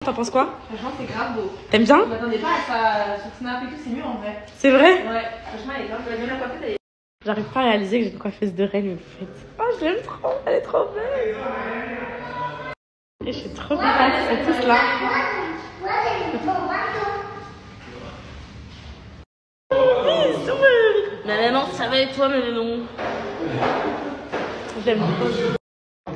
T'en penses quoi? Franchement, c'est grave beau. T'aimes bien? Je m'attendais pas à ça sur Snap et tout, c'est mieux en vrai. C'est vrai? Ouais, franchement, elle est grave. Même la coiffeuse, elle est. J'arrive pas à réaliser que j'ai une coiffeuse de reine, mais vous faites. Oh, je l'aime trop, elle est trop belle. Et je suis trop contente, ils sont tous là. Ma maman, ça va et toi, ma maman? J'aime trop.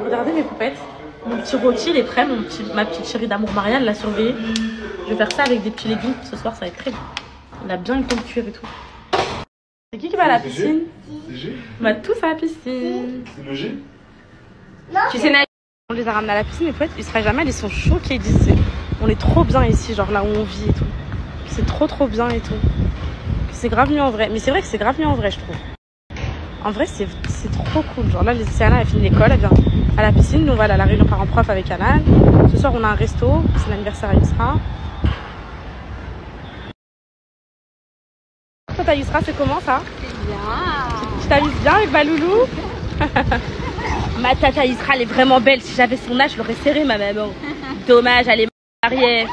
Regardez mes poupettes. Mon petit rôti, il est prêt. Ma petite chérie d'amour Marianne l'a surveillé. Je vais faire ça avec des petits leggings. Ce soir, ça va être très bien. Il a bien le temps de cuire et tout. C'est qui va à la piscine? C'est G. On va tous à la piscine. C'est le G. Tu sais, on les a ramenés à la piscine, mais peut-être ils seraient jamais, ils sont choqués. Ils disent on est trop bien ici, genre là où on vit et tout. C'est trop bien et tout. C'est grave mieux en vrai. Mais c'est vrai que c'est grave mieux en vrai, je trouve. En vrai, c'est trop cool. Genre là, Anna a fini l'école, elle vient à la piscine. Nous, on va aller à la réunion parents-prof avec Anna. Ce soir, on a un resto. C'est l'anniversaire à Yusra. Toi, ta Yusra, c'est comment ça? C'est bien. Tu t'amuses bien avec Baloulou? Ma tata Yusra, elle est vraiment belle. Si j'avais son âge, je l'aurais serrée, ma maman. Dommage, elle est mariée.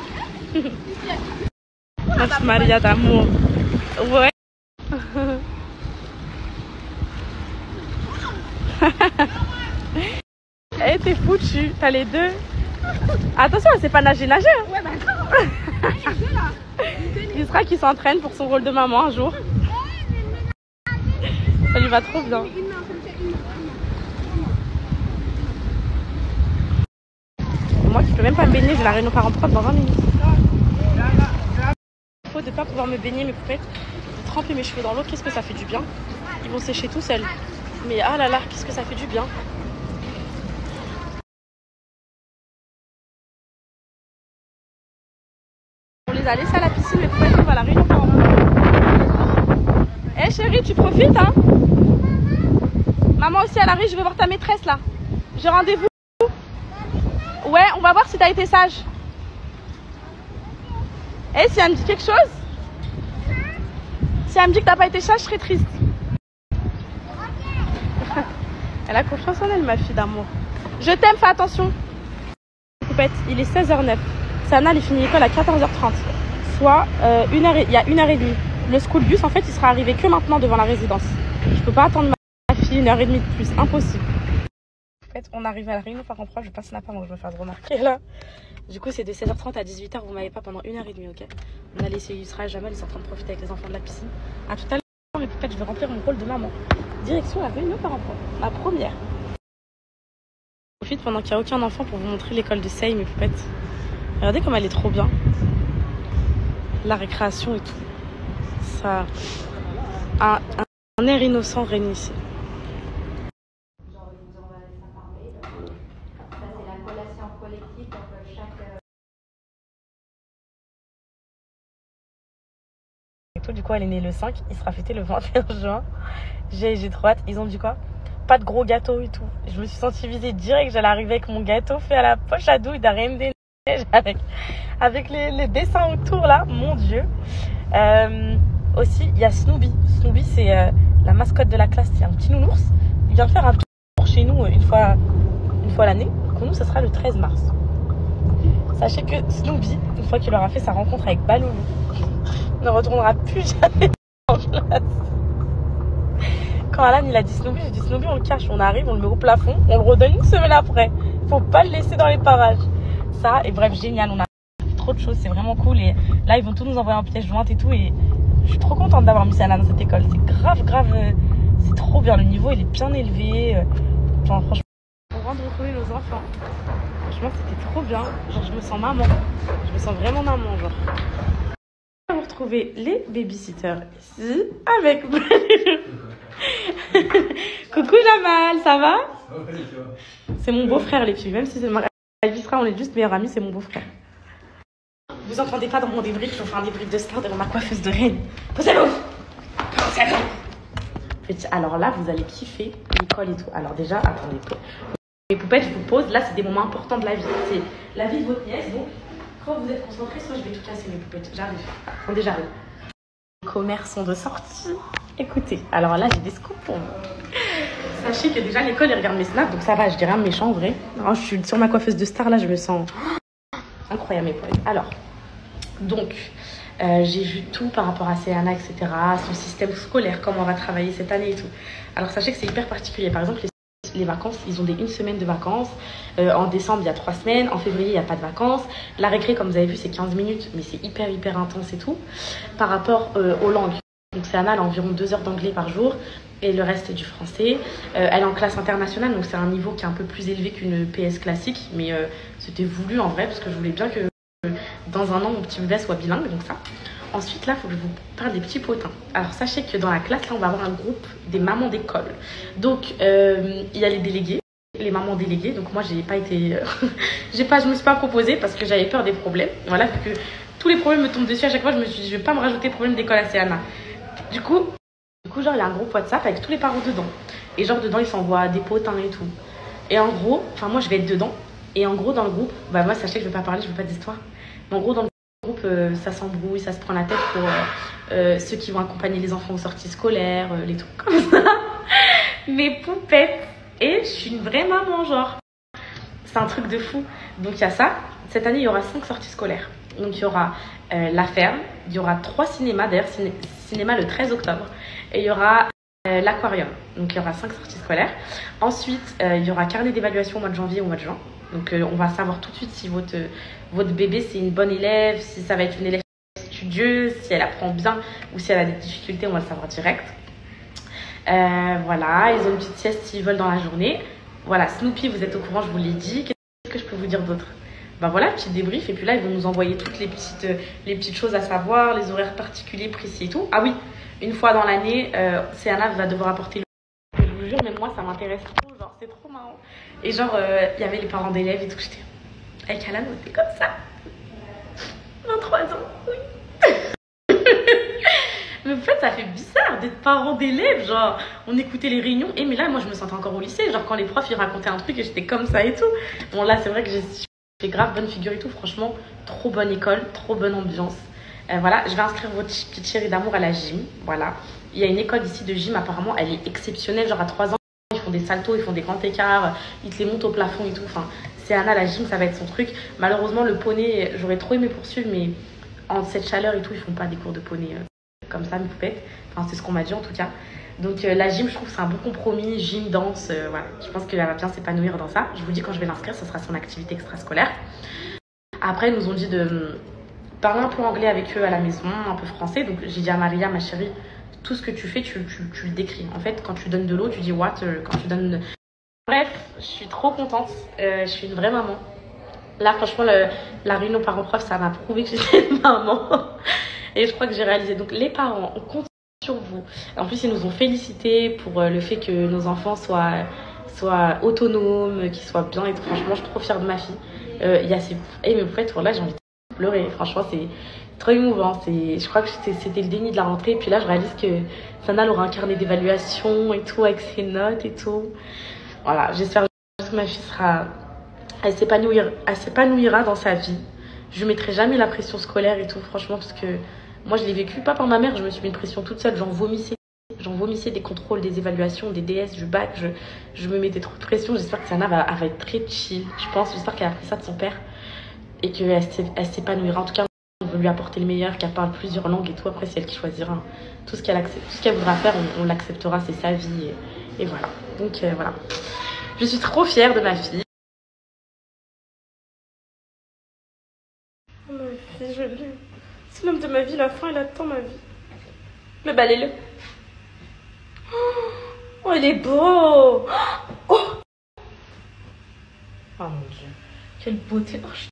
Notre Maria d'amour. Ouais. Eh, t'es foutu, t'as les deux. Attention, elle sait pas nager. Hein. Ouais, bah attends. Il sera qui s'entraîne pour son rôle de maman un jour. Ça lui va trop bien. Moi qui peux même pas me baigner, j'ai la réunion parents-prof dans 20 minutes. Il faut de pas pouvoir me baigner mes poupettes, de tremper mes cheveux dans l'eau, qu'est-ce que ça fait du bien. Ils vont sécher tout seuls. Mais ah là là, qu'est-ce que ça fait du bien. On les a laissés à la piscine, mais poupettes, on va à la réunion parents-prof. Eh chérie, tu profites hein? Maman aussi elle arrive, je vais voir ta maîtresse là. J'ai rendez-vous. Ouais, on va voir si t'as été sage. Eh, si elle me dit quelque chose? Si elle me dit que t'as pas été sage, je serais triste. Elle a confiance en elle, ma fille d'amour. Je t'aime, fais attention. Coupette, il est 16h09. Sana, elle finit l'école à 14h30. Soit il y a 1h30. Le school bus, en fait, il sera arrivé que maintenant devant la résidence. Je peux pas attendre ma fille 1h30 de plus. Impossible. En fait, on arrive à la réunion parents-prof. Je passe n'a pas, moi, je me fais remarquer là. Du coup, c'est de 16h30 à 18h. Vous m'avez pas pendant 1h30, ok? On a laissé Yusra et Jamal, ils sont en train de profiter avec les enfants de la piscine. À tout à l'heure, mes poupettes, je vais remplir mon rôle de maman. Direction la réunion parents-prof. Ma première. Je profite pendant qu'il n'y a aucun enfant pour vous montrer l'école de Sei, mes poupettes. Regardez comme elle est trop bien. La récréation et tout. Ça. Un air innocent règne ici. Du coup, elle est née le 5, il sera fêté le 21 juin. J'ai trop hâte. Ils ont dit quoi? Pas de gros gâteau et tout. Je me suis sentie visée direct. J'allais arriver avec mon gâteau fait à la poche à douille d'Arène des Neiges avec les dessins autour là. Mon Dieu. Aussi, il y a Snoopy. Snoopy, c'est la mascotte de la classe. C'est un petit nounours. Il vient faire un tour chez nous une fois l'année. Pour nous, ce sera le 13 mars. Sachez que Snoopy, une fois qu'il aura fait sa rencontre avec Baloulou, ne retournera plus jamais en classe. Quand Alan il a dit Snoopy, j'ai dit Snoopy on le cache, on arrive, on le met au plafond, on le redonne une semaine après. Faut pas le laisser dans les parages. Ça, et bref, génial, on a fait trop de choses, c'est vraiment cool. Et là, ils vont tous nous envoyer en pièce jointe et tout. Et je suis trop contente d'avoir mis Sana dans cette école. C'est grave, c'est trop bien. Le niveau, il est bien élevé. Enfin, franchement, on rentre retrouver nos enfants. Franchement, c'était trop bien. Genre, je me sens maman. Je me sens vraiment maman, genre. Vous retrouvez les babysitters ici avec Coucou Jamal, ça va? C'est mon beau-frère les filles, même si c'est ma Yusra, on est juste meilleurs amis, c'est mon beau-frère. Vous entendez pas dans mon débrief, je vous fais un débrief de star devant ma coiffeuse de reine. Posez-vous. Alors là, vous allez kiffer l'école et tout. Alors déjà, attendez. Les poupettes, je vous pose, là c'est des moments importants de la vie. C'est la vie de votre nièce, donc quand vous êtes concentrés, soit je vais tout casser mes poupettes. J'arrive. Attendez, j'arrive. Les commerces sont de sortie. Écoutez, alors là, j'ai des scoops pour vous. Sachez que déjà, l'école, ils regardent mes snaps, donc ça va, je dis rien de méchant en vrai. Alors, je suis sur ma coiffeuse de star, là, je me sens incroyable mes poètes. Alors, donc, j'ai vu tout par rapport à Céana, etc., son système scolaire, comment on va travailler cette année et tout. Alors, sachez que c'est hyper particulier. Par exemple, les vacances, ils ont une semaine de vacances. En décembre, il y a 3 semaines. En février, il n'y a pas de vacances. La récré, comme vous avez vu, c'est 15 minutes, mais c'est hyper intense et tout. Par rapport aux langues. Donc, Céana, elle a environ 2 heures d'anglais par jour. Et le reste est du français. Elle est en classe internationale, donc c'est un niveau qui est un peu plus élevé qu'une PS classique. Mais c'était voulu en vrai, parce que je voulais bien que dans un an, mon petit bébé soit bilingue, donc ça. Ensuite, là, il faut que je vous parle des petits potins. Alors, sachez que dans la classe, là, on va avoir un groupe des mamans d'école. Donc, il y a les délégués, les mamans déléguées. Donc, moi, j'ai pas été... je me suis pas proposée parce que j'avais peur des problèmes. Voilà, vu que tous les problèmes me tombent dessus à chaque fois, je me suis dit, je vais pas me rajouter problème d'école à Céana. Du coup, genre, il y a un groupe WhatsApp avec tous les parents dedans. Et genre, dedans, ils s'envoient des potins et tout. Et en gros, enfin, moi, je vais être dedans. Et en gros, dans le groupe, bah, moi, sachez que je vais pas parler, je veux pas d'histoire. Mais en gros, dans le groupe, ça s'embrouille, ça se prend la tête pour ceux qui vont accompagner les enfants aux sorties scolaires, les trucs comme ça. Mes poupettes. Et je suis une vraie maman, genre. C'est un truc de fou. Donc, il y a ça. Cette année, il y aura 5 sorties scolaires. Donc, il y aura la ferme. Il y aura 3 cinémas. D'ailleurs, cinéma le 13 octobre. Et il y aura l'aquarium. Donc, il y aura 5 sorties scolaires. Ensuite, il y aura carnet d'évaluation au mois de janvier ou au mois de juin. Donc, on va savoir tout de suite si votre bébé, c'est une bonne élève, si ça va être une élève studieuse, si elle apprend bien ou si elle a des difficultés, on va le savoir direct. Voilà, ils ont une petite sieste s'ils veulent dans la journée. Voilà, Snoopy, vous êtes au courant, je vous l'ai dit. Qu'est-ce que je peux vous dire d'autre? Ben voilà, petit débrief. Et puis là, ils vont nous envoyer toutes les petites choses à savoir, les horaires particuliers, précis et tout. Ah oui, une fois dans l'année, Céana va devoir apporter le... Je vous jure, même moi, ça m'intéresse trop. Genre, c'est trop marrant. Et genre, il y avait les parents d'élèves et tout. J'étais avec Alan, on était comme ça. 23 ans, oui. Mais en fait, ça fait bizarre d'être parent d'élèves. Genre, on écoutait les réunions. Et mais là, moi, je me sentais encore au lycée. Genre, quand les profs, ils racontaient un truc et j'étais comme ça et tout. Bon, là, c'est vrai que j'ai fait grave bonne figure et tout. Franchement, trop bonne école, trop bonne ambiance. Voilà, je vais inscrire votre petite chérie d'amour à la gym. Voilà. Il y a une école ici de gym, apparemment, elle est exceptionnelle. Genre, à 3 ans, ils font des saltos, ils font des grands écarts, ils te les montent au plafond et tout. Enfin, Céana, la gym, ça va être son truc. Malheureusement, le poney, j'aurais trop aimé poursuivre, mais en cette chaleur et tout, ils font pas des cours de poney comme ça, mes poupettes. Enfin, c'est ce qu'on m'a dit en tout cas. Donc, la gym, je trouve que c'est un bon compromis. Gym, danse, voilà. Je pense qu'elle va bien s'épanouir dans ça. Je vous dis, quand je vais l'inscrire, ce sera son activité extrascolaire. Après, ils nous ont dit de parler un peu anglais avec eux à la maison, un peu français. Donc, j'ai dit à Maria, ma chérie, tout ce que tu fais, tu le décris. En fait, quand tu donnes de l'eau, tu dis what. Quand tu donnes... Bref, je suis trop contente. Je suis une vraie maman. Là, franchement, la réunion parents-prof, ça m'a prouvé que j'étais une maman. Et je crois que j'ai réalisé. Donc, les parents, on compte sur vous. En plus, ils nous ont félicité pour le fait que nos enfants soient autonomes, qu'ils soient bien et tout. Franchement, je suis trop fière de ma fille. Il y a ces... Et mais en fait, là, j'ai envie de pleurer. Franchement, c'est trop émouvant. Je crois que c'était le déni de la rentrée. Et puis là, je réalise que Sana aura un carnet d'évaluation et tout, avec ses notes et tout. Voilà, j'espère que ma fille elle s'épanouira dans sa vie. Je ne mettrai jamais la pression scolaire et tout, franchement, parce que moi, je l'ai vécu, pas par ma mère, je me suis mis une pression toute seule, j'en vomissais des contrôles, des évaluations, des DS, du bac, je me mettais trop de pression. J'espère que Sana va être très chill, je pense, j'espère qu'elle a appris ça de son père et qu'elle s'épanouira. En tout cas, on veut lui apporter le meilleur, qu'elle parle plusieurs langues et tout. Après, c'est elle qui choisira. Tout ce qu'elle voudra faire, on l'acceptera, c'est sa vie. Et voilà. Donc, voilà. Je suis trop fière de ma fille. Oh, ma fille, je l'aime. C'est l'homme de ma vie, la fin, il attend ma vie. Le balai-le. Oh, il est beau. Oh, oh mon Dieu. Quelle beauté. Oh,